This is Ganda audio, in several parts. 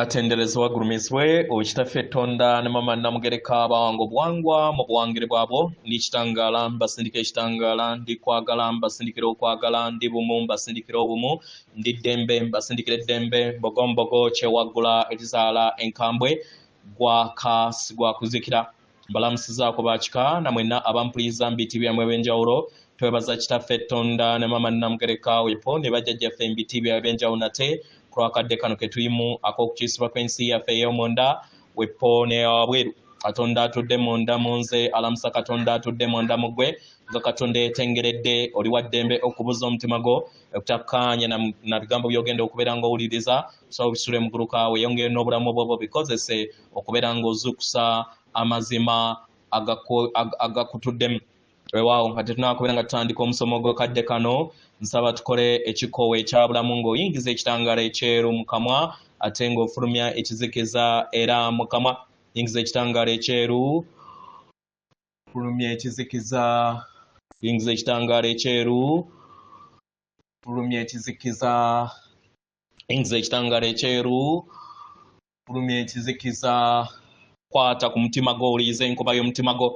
atenderezwa gurumizwe okitaffe Tonda ne mama namugereka abango bwangwa mu buwangire bwabo nikitangala mbasindika ekitangala ndi kwagala mbasindikira okwagala ndi bumu mbasindikira obumu ndi ddembe mbasindikira eddembe mbogombogo kyewagula ekizaala enkambwe gwa kuzikira mbalamusizaako bakika namwenna abampuliza mbiti byamwe ebyenjawulo twebaza kitaffe Tonda ne mama namugereka wepo ne bajjajjaffe mbiti byabyenjawulo nate kwakadde kano ketuyimu ak'okukisibwa kw'ensi yaffe ey'omunda wepo ne wabweru Katonda atudde munda munze alamusa Katonda atudde munda mugwe nga Katonda yetengeredde oli wa ddembe okubuza omutima gwo okutakkaanya na bigambo by'ogenda okubeera ng'owuliriza so bisule mu guluka weeyongere n'obulamu bwobwo bikozese okubeera ng'ozuukusa amazima agakutuddemu weewaawo nga tetunaakubeera nga tutandika omusomo gw'akadde kano nsaba tukole ekikoowe ekyabulamu ng'oyingiza ekitangaala ekyeru mu kamwa ate ng'ofulumya ekizikiza era mu kamwa yingiza ekitangaala ekyeru fulumya ekizikiza yingiza ekitangaala ekyeru fulumya ekizikiza yingiza ekitangaala ekyeru fulumya ekizikiza kwata ku mutima gwo owuliriza enkuba y'omutima gwo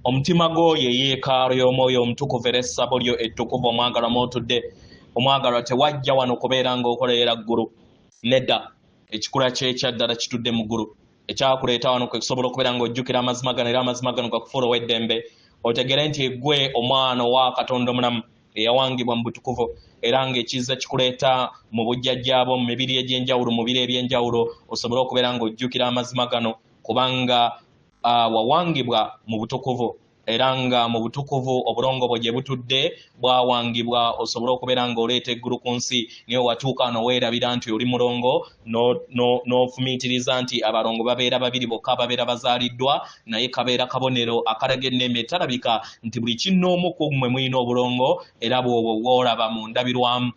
omutima gwo ye yeekaalo y'omwoyo omutukuvu era essabo lyo ettukuvu omwagalwa mw'otudde omwagalwa tewajja wano kubeera ng'okolera ggulu nedda ekikula ky'ekyaddala kitudde mu ggulu ekyakuleeta wano kwe kusobola okubeera ng'ojjukira amazima gano era amazima gano gakufuula ow'eddembe otegere nti ggwe omwana owa Katonda omulamu eyawangibwa mu butukuvu era ng'ekiza kikuleeta mu bujjajjaabo mu mibiri egy'enjawulo mu biro eby'enjawulo osobole okubeera ng'ojjukira amazima gano kubanga wawangibwa mu butukuvu era nga mu butukuvu obulongo bwo gye butudde bwawangibwa osobole okubeera ng'oleeta eggulu ku nsi niyo watuuka noweerabira nti oli mulongo n'ofumiitiriza nti abalongo babeera babiri bokka babeera bazaaliddwa naye kabeera kabonero akalaga enneme talabika nti buli kinnoomu ku mmwe mulina obulongo era bw'obwo bw'olaba mu ndabirwamu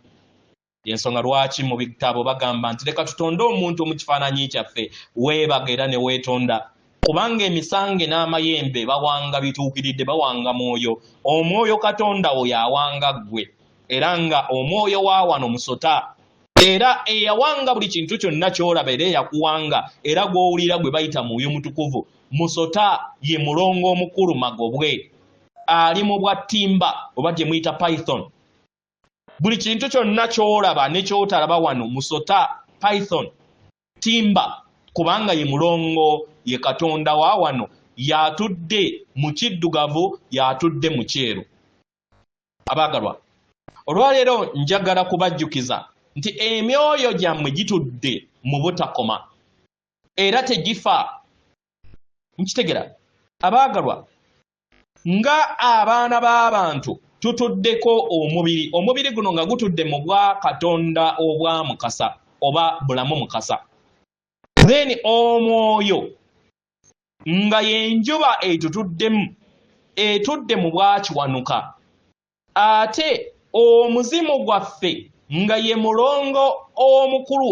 yensonga lwaki mu bitabo bagamba nti leka tutonde omuntu mu kifaananyi kyaffe weebaga era ne weetonda kubanga emisange n'amayembe bawanga bituukiridde bawanga mwoyo omwoyo Katonda oyo awanga ggwe era nga omwoyo wa wano musota era eyawanga buli kintu kyonna ky'olaba era eyakuwanga era gw'owulira gwe bayita mwoyo mutukuvu musota ye mulongo omukulu magobwe ali mu bwattimba oba gye muyita python buli kintu kyonna ky'olaba ne ky'otalaba wano musota python timba kubanga ye mulongo ye Katonda wa wano yatudde mu kiddugavu yatudde mu kyeru abaagalwa olwaleero njagala kubajjukiza nti emyoyo gyammwe gitudde mu butakoma era tegifa nkitegera abaagalwa nga abaana b'abantu tutuddeko omubiri guno nga gutudde mu bwa Katonda obwa mukasa oba bulamu mukasa then omwoyo nga yenjuba etutuddemu etudde mu bwakiwanuka ate omuzimu gwaffe nga ye mulongo omukulu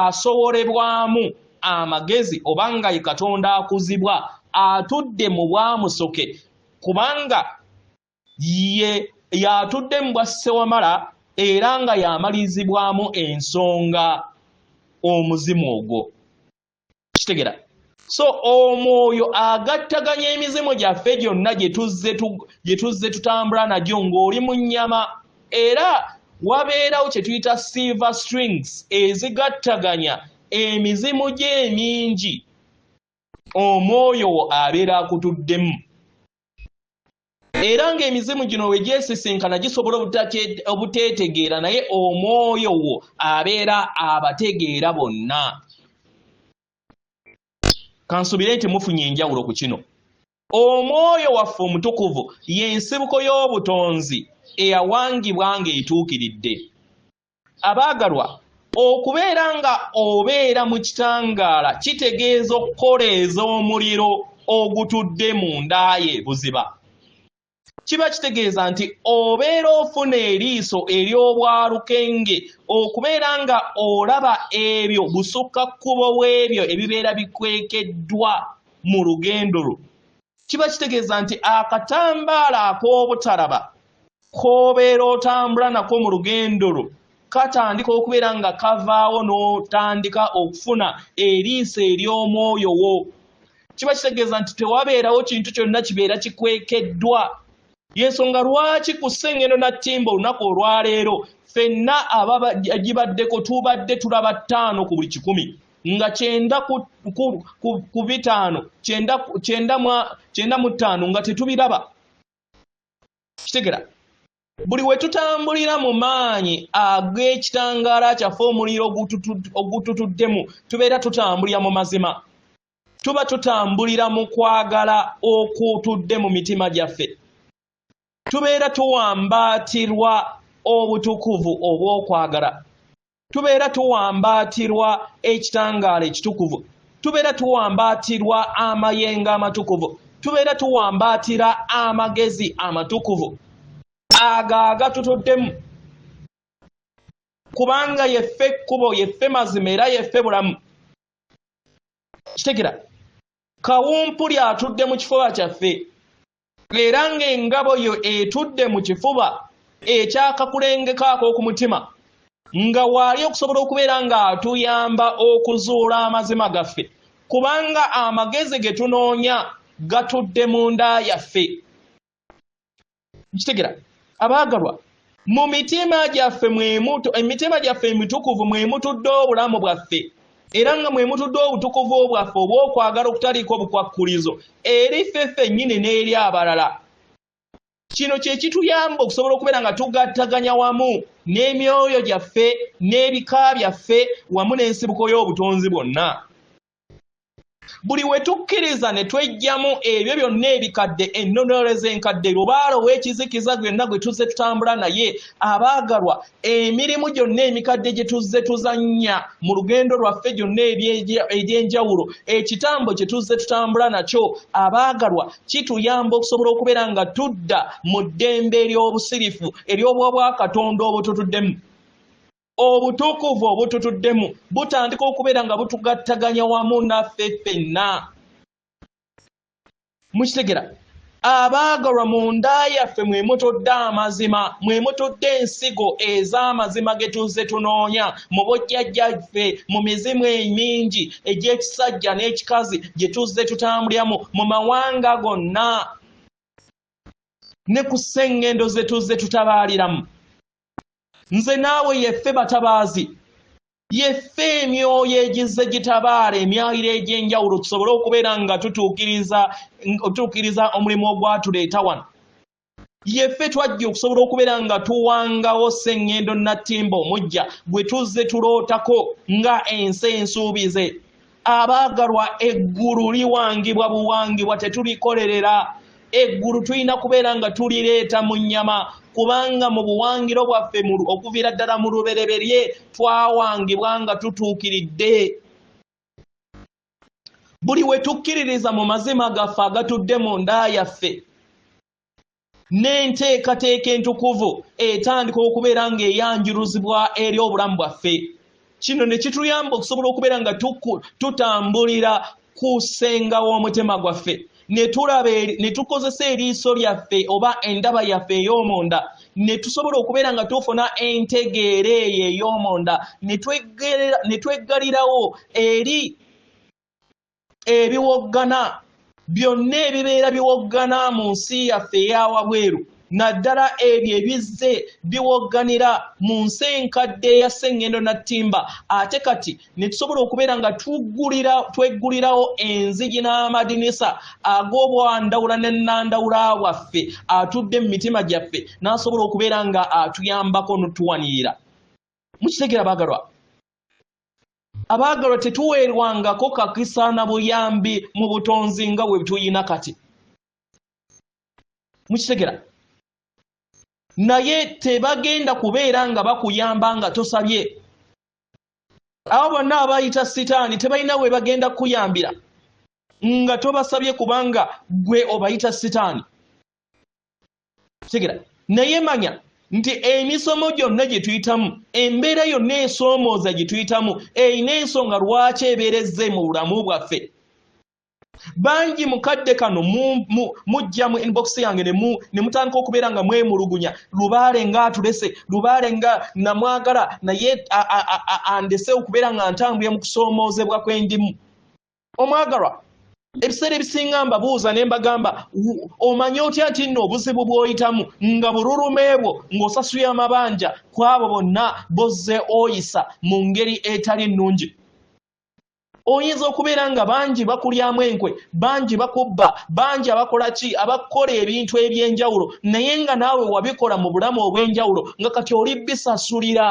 asobolebwamu amagezi oba nga ye Katonda akuzibwa atudde mu bwamusoke kubanga ye yatudde mu bwa Ssewamala era nga yamalizibwamu ensonga omuzimu ogwo kitegera so omwoyo agattaganya emizimu gyaffe gyonna gye tuzze tutambula nagyo ng'oli mu nnyama era wabeerawo kye tuyita silver strings ezigattaganya emizimu gye emingi omwoyo abeera akutuddemu era ng'emizimu gino we gyesisinkana gisobola obuteetegeera naye omwoyo wo abeera abategeera bonna kansubire nti mufunye enjawulo ku kino omwoyo waffe omutukuvu y'ensibuko y'obutonzi eyawangibwa ng'etuukiridde abaagalwa okubeera nga obeera mu kitangaala kitegeeza okukoleeza omuliro ogutudde mu ndaaye buziba kiba kitegeeza nti obeera ofuna eriiso ery'obwarukenge okubeera nga olaba ebyo busukka kkubo bw'ebyo ebibeera bikwekeddwa mu lugendo lwo kiba kitegeeza nti akatambaala ak'obutalaba k'obeera otambula nako mu lugendo lwo katandika okubeera nga kavaawo n'otandika okufuna eriiso ery'omwoyo wo. Kiba kitegeeza nti tewabeerawo kintu kyonna kibeera kikwekeddwa. Yensonga lwaki ku Ssengendo Nattimba olunaku olwaleero ffenna abagibaddeko tubadde tulaba 5 ku buli 100 nga 9 ku 5 9 mu 5 nga tetubiraba. Kitegera buli we tutambulira mu maanyi ag'ekitangaala kyaffe omuliro ogututuddemu tubeera tutambulira mu mazima. Tuba tutambulira mu kwagala okutudde mu mitima gyaffe. Tubeera tuwambaatirwa obutukuvu obw'okwagala. Tubeera tuwambaatirwa ekitangaala ekitukuvu. Tubeera tuwambaatirwa amayengo amatukuvu. Tubeera tuwambaatira amagezi amatukuvu aga tutuddemu. Kubanga yeffe ekkubo, yeffe mazima era yeffe bulamu. Kitegera kawumpuli atudde mu kifuba kyaffe era ng'engabo yo etudde mu kifuba ekyakakulengeko ak'okumutima nga waali okusobola okubeera ng'atuyamba okuzuula amazima gaffe kubanga amagezi ge tunoonya gatudde mu nda yaffe. Kitegera abaagalwa mu mitima gyaffe emitima gyaffe emitukuvu mwe mutudde obulamu bwaffe era nga mwe mutudde obutukuvu bwaffe obw'okwagala okutaliiko bukwakkulizo eri ffeffe nnyini n'eri abalala. Kino kye kituyamba okusobola okubeera nga tugattaganya wamu n'emyoyo gyaffe n'ebika byaffe wamu n'ensibuko y'obutonzi bwonna. Buli we tukkiriza ne twejjamu ebyo byonna ebikadde ennonolezo enkadde lubaalo w'ekizikiza gwonna gwe tuzze tutambula naye abaagalwa emirimu gyonna emikadde gye tuzze tuzannya mu lugendo lwaffe gyonna eby'enjawulo ekitambo kye tuzze tutambula nakyo abaagalwa kituyamba okusobola okubeera nga tudda mu ddembe ery'obusirifu ery'obwakatonda obututuddemu. Obutukuvu obututuddemu butandika okubeera nga butugattaganya wamu naffe ffenna. Mukitegera abaagalwa mu nda yaffe mwe mutudde amazima, mwe mutudde ensigo ez'amazima ge tuzze tunoonya mu bojjajjaffe, mu mizimu emingi egy'ekisajja n'ekikazi gye tuzze tutambuliramu mu mawanga gonna ne ku ssengendo ze tuzze tutabaaliramu. Nze naawe yeffe batabaazi, yeffe emyoyo egizze gitabaala emyaliro egy'enjawulo tusobole okubeera nga tutuukiriza omulimu ogwatuleeta wano. Yeffe twajja okusobola okubeera nga tuwangawo Ssengendo Nattimba omujja gwe tuzze tulootako nga ensi ensuubize. Abaagalwa eggulu liwangibwa buwangibwa tetulikolerera. Eggulu tulina kubeera nga tulireeta mu nnyama kubanga mu buwangiro bwaffe okuviira ddala mu lubereberye twawangibwa nga tutuukiridde. Buli we tukkiririza mu mazima gaffe agatudde mu nda yaffe n'enteekateeka entukuvu etandika okubeera ng'eyanjuluzibwa eri obulamu bwaffe. Kino ne kituyamba okusobola okubeera nga tutambulira ku ssenga w'omutima gwaffe. Ne tukozesa eriiso lyaffe oba endaba yaffe ey'omunda ne tusobola okubeera nga tufuna entegeera eyo ey'omunda ne tweggalirawo eri ebiwoggana byonna ebibeera biwoggana mu nsi yaffe eyawabweru naddala ebyo ebizze biwogganira mu nsi enkadde ya Ssengendo Nattimba. Ate kati ne tusobola okubeera nga tweggulirawo enzigi n'amadinisa ag'obwandawula n'ennandawula waffe atudde mu mitima gyaffe n'asobola okubeera nga atuyambako n'otuwanirira. Mukitegera abaagalwa tetuweerwangako kakisa na buyambi mu butonzi nga bwe tuyina kati. Mukitegera naye tebagenda kubeera nga bakuyamba nga tosabye. Abo bonna abayita Sitaani tebalina we bagenda kuyambira nga tobasabye kubanga gwe obayita Sitaani. Tegera naye manya nti emisomo gyonna gye tuyitamu, embeera yonna esoomooza gye tuyitamu erina ensonga lwaki ebeerezze mu bulamu bwaffe. bangi mukadde kano mujja mu inbox yange ne mutandika okubeera nga mwemulugunya Lubaale nga atulese Lubaale nga namwagala naye andese okubeera nga ntambuye mu kusoomoozebwa kw'endimu omwagalwa ebiseera ebisinga mbabuuza ne mbagamba omanye otya nti nno obuzibu bw'oyitamu nga bululume bwo ng'osasulya amabanja ku abo bonna bozze oyisa mu ngeri etali nnungi oyinza okubeera nga bangi bakulyamu enkwe bangi bakubba bangi abakola ki abakola ebintu eby'enjawulo naye nga naawe wabikola mu bulamu obw'enjawulo nga kati oli bisasulira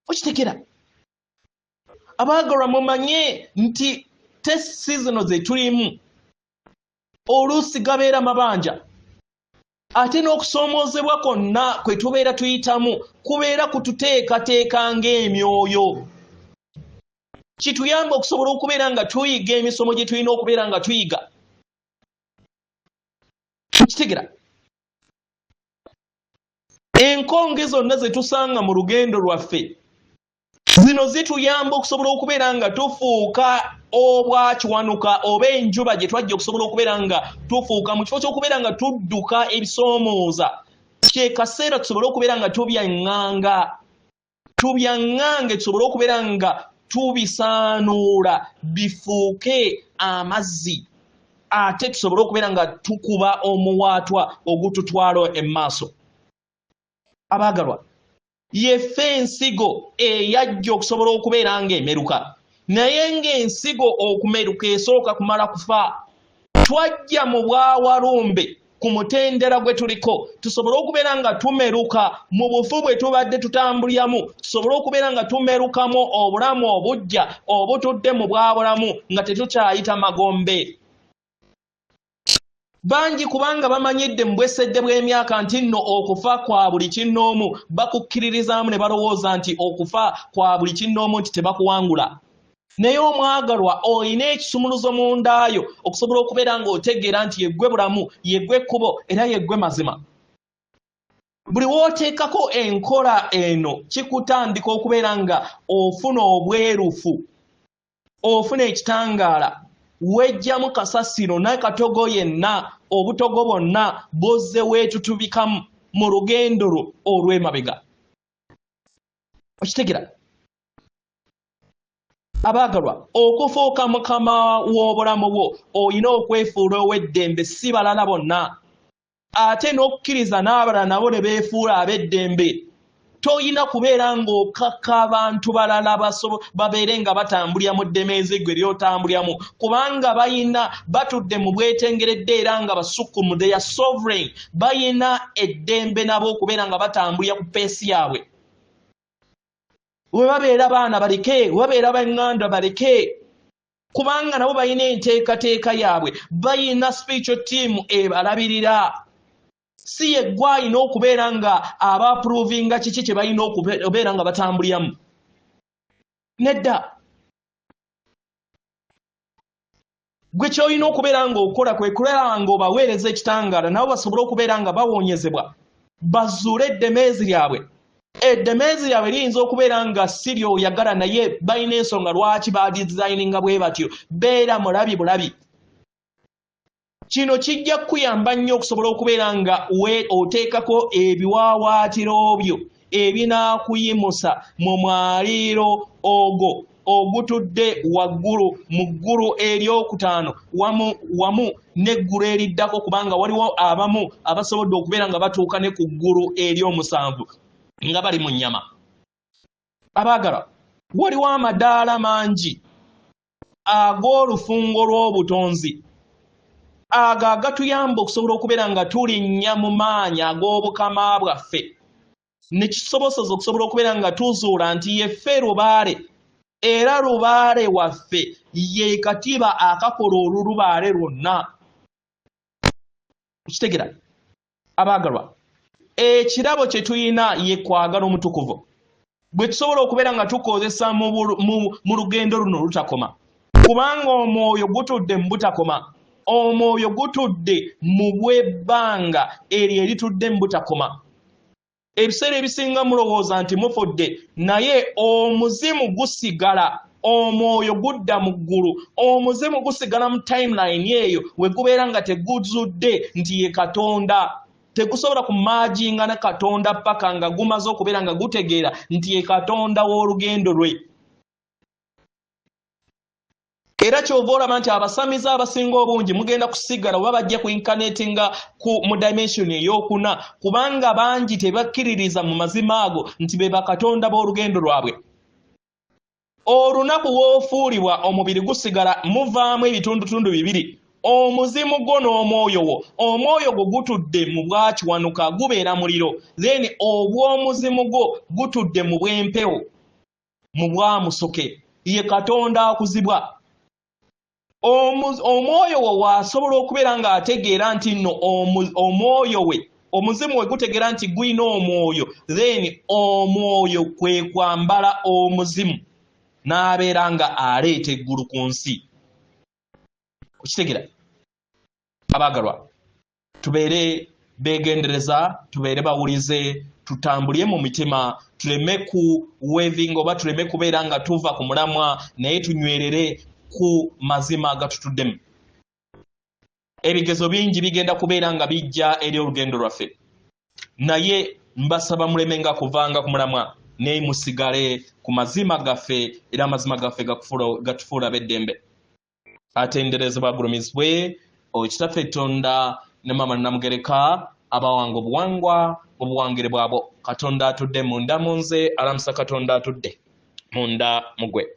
okitegera abaagalwa mumanye nti test season ze tulimu oluusi gabeera mabanja ate n'okusoomoozebwa kwonna kwe tubeera tuyitamu kubeera kututeekateeka ng'emyoyo kituyamba okusobola okubeera nga tuyiga emisomo gye tulina okubeera nga tuyiga kitegera enkonge zonna ze tusanga mu lugendo lwaffe zino zituyamba okusobola okubeera nga tufuuka obwakiwanuka oba enjuba gye twajja okusobola okubeera nga tufuuka mu kifo ky'okubeera nga tudduka ebisoomooza kye kaseera tusobole okubeera nga tubyaŋŋange tusobole okubeera nga tubisaanuula bifuuke amazzi ate tusobole okubeera nga tukuba omuwaatwa ogututwala emmaaso abaagalwa yeffe ensigo eyajja okusobola okubeera ng'emeruka naye ng'ensigo okumeruka esooka kumala kufa twajja mu bwawalumbe ku mutendera gwe tuliko tusobole okubeera nga tumeruka mu bufu bwe tubadde tutambulyamu tusobole okubeera nga tumerukamu obulamu obujja obutudde mu bwabulamu nga tetukyayita magombe bangi kubanga bamanyidde mu bwesedde bw'emyaka nti nno okufa kwa buli kinnoomu bakukkiririzaamu ne balowooza nti okufa kwa buli kinnoomu nti tebakuwangula naye omwagalwa olina ekisumuluzo mu ndaayo okusobola okubeera ng'otegeera nti yeggwe bulamu yeggwe ekkubo era yeggwe mazima buli w'oteekako enkola eno kikutandika okubeera nga ofuna obwerufu ofuna ekitangaala wejjamu kasasiro n'akatogo yenna obutogo bwonna bozze weetutubikamu mu lugendo lwo olw'emabega okitegera abaagalwa okufuuka mukama w'obulamu bwo olina okwefuula ow'eddembe si balala bonna ate n'okukkiriza n'abalala nabo ne beefuula ab'eddembe toyina kubeera ng'okaka abantu balala babeere nga batambulira mu ddemeezi gwe ly'otambuliramu kubanga batudde mu bwetengeredde era nga basukkumu they are sovereign bayina eddembe nabo okubeera nga batambulira ku peesi yaabwe we babeera baana baleke we babeera baŋŋanda baleke kubanga nabo bayina enteekateeka yaabwe bayina spiritual team ebalabirira si yeggwe alina okubeera nga abaapuruvinga kiki kye balina okubeera nga batambuliramu nedda gwe kyolina okubeera ng'okola kwe kulaba ng'obaweereza ekitangaala nabo basobole okubeera nga bawonyezebwa bazuule eddemeezi lyabwe eddemeezi lyabwe liyinza okubeera nga si ly'oyagala naye balina ensonga lwaki badizayininga bwe batyo beera mulabi bulabi kino kijja kukuyamba nnyo okusobola okubeera nga oteekako ebiwaawaatiro byo ebinaakuyimusa mu mwaliiro ogwo ogutudde waggulu mu ggulu eryokutaano wamu n'eggulu eriddako kubanga waliwo abamu abasobodde okubeera nga batuuka ne ku ggulu ery'omusanvu nga bali mu nnyama abaagalwa waliwo amadaala mangi ag'olufungo lw'obutonzi ago agatuyamba okusobola okubeera nga tulinnya mu maanyi ag'obukama bwaffe ne kisobosoza okusobola okubeera nga tuzuula nti yeffe lubaale era lubaale waffe ye katiba akakola olulubaale lwonna kitegera abaagalwa ekirabo kye tuyina ye kwagala omutukuvu bwe tusobola okubeera nga tukozesa mu lugendo luno lutakoma kubanga omwoyo gutudde mu butakoma omwoyo gutudde mu bwebbanga eryo eritudde mu butakoma ebiseera ebisinga mulowooza nti mufudde naye omuzimu gusigala omwoyo gudda mu ggulu omuzimu gusigala mu timeline eyo we gubeera nga teguzudde nti ye Katonda tegusobola kumaaginga ne Katonda paka nga gumaze okubeera nga gutegeera nti ye Katonda w'olugendo lwe. Era kyova olaba nti abasamizi abasinga obungi mugenda kusigala oba bajja ku inkaneti nga mu dimension ey'okuna kubanga bangi tebakkiririza mu mazima ago nti be bakatonda b'olugendo lwabwe. Olunaku w'ofuulibwa omubiri gusigala muvaamu ebitundutundu bibiri, omuzimu gwo n'omwoyo wo. Omwoyo gwo gutudde mu bwakiwanuka gubeera muliro, then obw'omuzimu gwo gutudde mu bw'empewo mu bwamusoke, ye Katonda akuzibwa. Omwoyo wo waasobola okubeera ng'ategeera nti nno omwoyo we omuzimu we gutegeera nti guyina omwoyo, then omwoyo kwe kwambala omuzimu n'abeera nga aleeta eggulu ku nsi. Okitegeera abaagalwa, tubeere beegendereza, tubeere bawulize, tutambulye mu mitima, tuleme ku wevinga oba tuleme kubeera nga tuva ku mulamwa naye tunywerere ku mazima agatutuddemu. Ebigezo bingi bigenda kubeera nga bijja eri olugendo lwaffe, naye mbasaba mulemenga kuvanga ku mulamwa naye musigale ku mazima gaffe, era amazima gaffe gatufuula ab'eddembe. Atenderezebwa agulumizibwe Kitaffe Katonda ne Maama Namugereka abawanga obuwangwa obuwangire bwabo. Katonda atudde munda mu nze, alamusa Katonda atudde munda mu gwe.